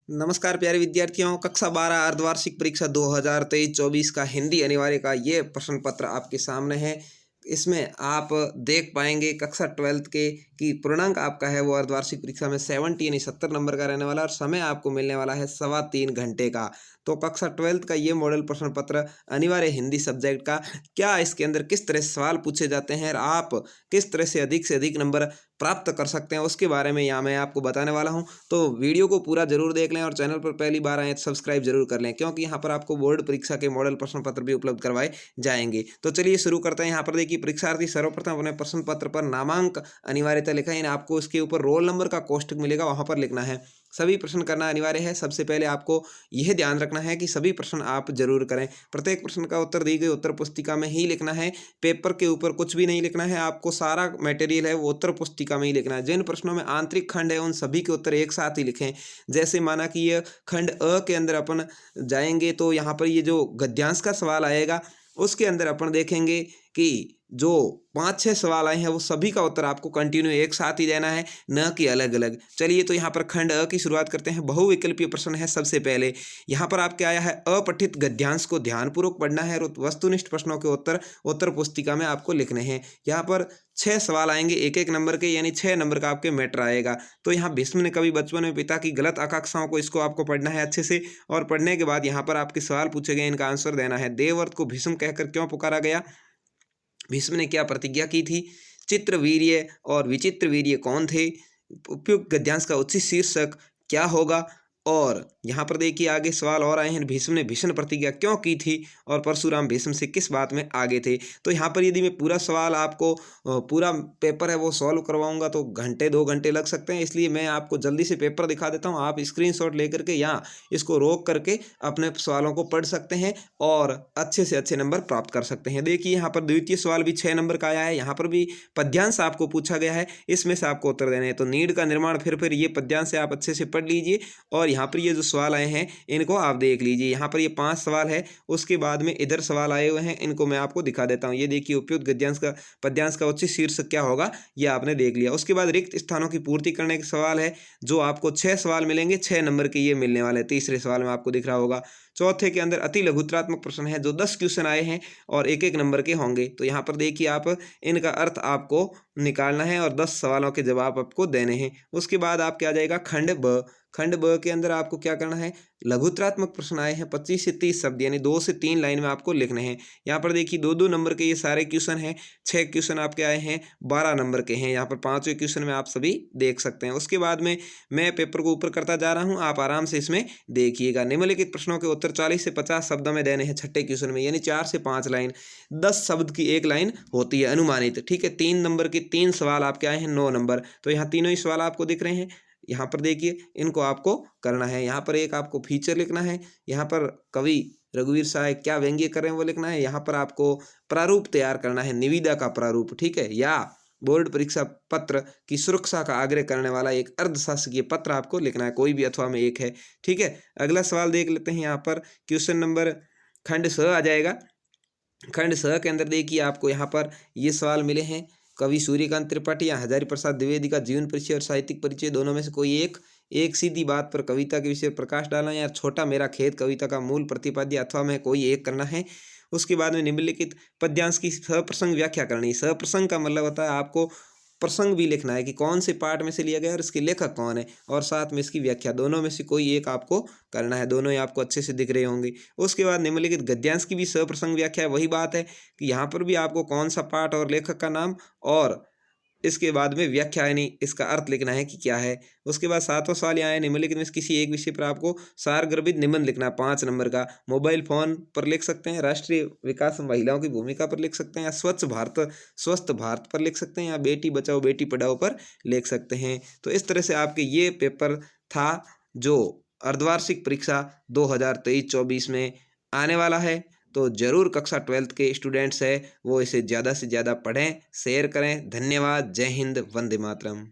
नमस्कार प्यारे विद्यार्थियों, कक्षा 12 अर्धवार्षिक परीक्षा 2023-24 का हिंदी अनिवार्य का ये प्रश्न पत्र आपके सामने है। इसमें आप देख पाएंगे कक्षा 12th के कि पूर्णांक आपका है वो अर्धवार्षिक परीक्षा में 70 यानी 70 नंबर का रहने वाला और समय आपको मिलने वाला है 3.25 घंटे का। तो कक्षा 12th का ये मॉडल प्रश्न पत्र अनिवार्य हिंदी सब्जेक्ट का क्या इसके अंदर किस तरह से सवाल पूछे जाते हैं और आप किस तरह से अधिक नंबर प्राप्त कर सकते हैं उसके बारे में यहाँ मैं आपको बताने वाला हूँ। तो वीडियो को पूरा जरूर देख लें और चैनल पर पहली बार आए तो सब्सक्राइब जरूर कर लें, क्योंकि यहाँ पर आपको बोर्ड परीक्षा के मॉडल प्रश्न पत्र भी उपलब्ध करवाए जाएंगे। तो चलिए शुरू करते हैं। यहाँ पर देखिए, परीक्षार्थी सर्वप्रथम अपने प्रश्न पत्र पर नामांक अनिवार्यता लिखा है, आपको उसके ऊपर रोल नंबर का कोष्टक मिलेगा, वहां पर लिखना है। सभी प्रश्न करना अनिवार्य है। सबसे पहले आपको यह ध्यान रखना है कि सभी प्रश्न आप जरूर करें। प्रत्येक प्रश्न का उत्तर दी गई उत्तर पुस्तिका में ही लिखना है, पेपर के ऊपर कुछ भी नहीं लिखना है। आपको सारा मटेरियल है वो उत्तर पुस्तिका में ही लिखना है। जिन प्रश्नों में आंतरिक खंड है उन सभी के उत्तर एक साथ ही लिखें। जैसे माना कि ये खंड अ के अंदर अपन जाएंगे तो यहाँ पर ये जो गद्यांश का सवाल आएगा उसके अंदर अपन देखेंगे कि जो 5-6 सवाल आए हैं वो सभी का उत्तर आपको कंटिन्यू एक साथ ही देना है, न कि अलग अलग। चलिए तो यहाँ पर खंड अ की शुरुआत करते हैं। बहुविकल्पीय प्रश्न है। सबसे पहले यहाँ पर आपके आया है अपठित गद्यांश को ध्यानपूर्वक पढ़ना है और वस्तुनिष्ठ प्रश्नों के उत्तर उत्तर पुस्तिका में आपको लिखने हैं। यहाँ पर 6 सवाल आएंगे 1-1 नंबर के, यानी 6 नंबर का आपके मैटर आएगा। तो यहाँ भीष्म ने कभी बचपन में पिता की गलत आकांक्षाओं को इसको आपको पढ़ना है अच्छे से, और पढ़ने के बाद यहाँ पर आपके सवाल पूछे गए, इनका आंसर देना है। देवव्रत को भीष्म कहकर क्यों पुकारा गया? भीष्म ने क्या प्रतिज्ञा की थी? चित्रवीर्य और विचित्र वीर्य कौन थे? उपयुक्त गद्यांश का उचित शीर्षक क्या होगा? और यहाँ पर देखिए आगे सवाल और आए हैं। भीष्म ने भीषण प्रतिज्ञा क्यों की थी और परशुराम भीष्म से किस बात में आगे थे? तो यहाँ पर यदि मैं पूरा सवाल आपको पूरा पेपर है वो सॉल्व करवाऊंगा तो घंटे 2 घंटे लग सकते हैं, इसलिए मैं आपको जल्दी से पेपर दिखा देता हूँ। आप स्क्रीनशॉट लेकर के यहाँ इसको रोक करके अपने सवालों को पढ़ सकते हैं और अच्छे से अच्छे नंबर प्राप्त कर सकते हैं। देखिए यहाँ पर द्वितीय सवाल भी 6 नंबर का आया है। यहाँ पर भी पद्यांश आपको पूछा गया है, इसमें से आपको उत्तर देने हैं। तो नीड का निर्माण फिर ये पद्यांश से आप अच्छे से पढ़ लीजिए और यहाँ पर ये जो सवाल आए हैं इनको आप देख लीजिए। यहाँ पर ये 5 सवाल है, उसके बाद में इधर सवाल आए हुए हैं, इनको मैं आपको दिखा देता हूँ। ये देखिए, उपयुक्त गद्यांश का पद्यांश का उचित शीर्षक क्या होगा, ये आपने देख लिया। उसके बाद रिक्त स्थानों की पूर्ति करने के सवाल है, जो आपको 6 सवाल मिलेंगे, 6 नंबर के ये मिलने वाले। तीसरे सवाल में आपको दिख रहा होगा। चौथे के अंदर अति लघुत्रात्मक प्रश्न है, जो 10 क्वेश्चन आए हैं और 1-1 नंबर के होंगे। तो यहाँ पर देखिए आप इनका अर्थ आपको निकालना है और 10 सवालों के जवाब आपको देने हैं। उसके बाद आपके आ जाएगा खंड ब। खंड ब के अंदर आपको क्या करना है? लघुत्रात्मक प्रश्न आए हैं 25 से 30 शब्द, यानी 2 से 3 लाइन में आपको लिखने हैं। यहाँ पर देखिए 2-2 नंबर के ये सारे क्वेश्चन हैं। 6 क्वेश्चन आपके आए हैं, 12 नंबर के हैं। यहाँ पर 5वें क्वेश्चन में आप सभी देख सकते हैं। उसके बाद में मैं पेपर को ऊपर करता जा रहा हूँ, आप आराम से इसमें देखिएगा। निम्नलिखित प्रश्नों के उत्तर 40 से 50 शब्दों में देने हैं छठे क्वेश्चन में, यानी 4 से 5 लाइन। 10 शब्द की एक लाइन होती है अनुमानित, ठीक है। 3 नंबर के 3 सवाल आपके आए हैं, 9 नंबर। तो यहाँ तीनों ही सवाल आपको दिख रहे हैं। यहाँ पर देखिए इनको आपको करना है। यहाँ पर एक आपको फीचर लिखना है, यहाँ पर कवि रघुवीर सहाय क्या व्यंग्य कर रहे हैं वो लिखना है। यहाँ पर आपको प्रारूप तैयार करना है, निविदा का प्रारूप, ठीक है, या बोर्ड परीक्षा पत्र की सुरक्षा का आग्रह करने वाला एक अर्धशासकीय पत्र आपको लिखना है, कोई भी अथवा में एक है, ठीक है। अगला सवाल देख लेते हैं। यहाँ पर क्वेश्चन नंबर खंड स आ जाएगा। खंड स के अंदर देखिए आपको यहाँ पर ये सवाल मिले हैं। कवि सूर्यकांत त्रिपाठी या हजारी प्रसाद द्विवेदी का जीवन परिचय और साहित्यिक परिचय, दोनों में से कोई एक सीधी बात पर कविता के विषय प्रकाश डालना, या छोटा मेरा खेत कविता का मूल प्रतिपाद्य अथवा में कोई एक करना है। उसके बाद में निम्नलिखित पद्यांश की सप्रसंग व्याख्या करनी है। सप्रसंग का मतलब होता है आपको प्रसंग भी लिखना है कि कौन से पाठ में से लिया गया और इसके लेखक कौन है, और साथ में इसकी व्याख्या, दोनों में से कोई एक आपको करना है। दोनों ही आपको अच्छे से दिख रहे होंगे। उसके बाद निम्नलिखित गद्यांश की भी सप्रसंग व्याख्या है। वही बात है कि यहाँ पर भी आपको कौन सा पाठ और लेखक का नाम और इसके बाद में व्याख्या, यानी इसका अर्थ लिखना है कि क्या है। उसके बाद 7वां सवाल यहाँ है, निम्नलिखित में से किसी एक विषय पर आपको सारगर्भित निबंध लिखना है, 5 नंबर का। मोबाइल फोन पर लिख सकते हैं, राष्ट्रीय विकास में महिलाओं की भूमिका पर लिख सकते हैं, या स्वस्थ भारत पर लिख सकते हैं, या बेटी बचाओ बेटी पढ़ाओ पर लिख सकते हैं। तो इस तरह से आपके ये पेपर था जो अर्धवार्षिक परीक्षा 2023-24 में आने वाला है। तो ज़रूर कक्षा 12th के स्टूडेंट्स हैं वो इसे ज़्यादा से ज़्यादा पढ़ें, शेयर करें। धन्यवाद। जय हिंद, वंदे मातरम।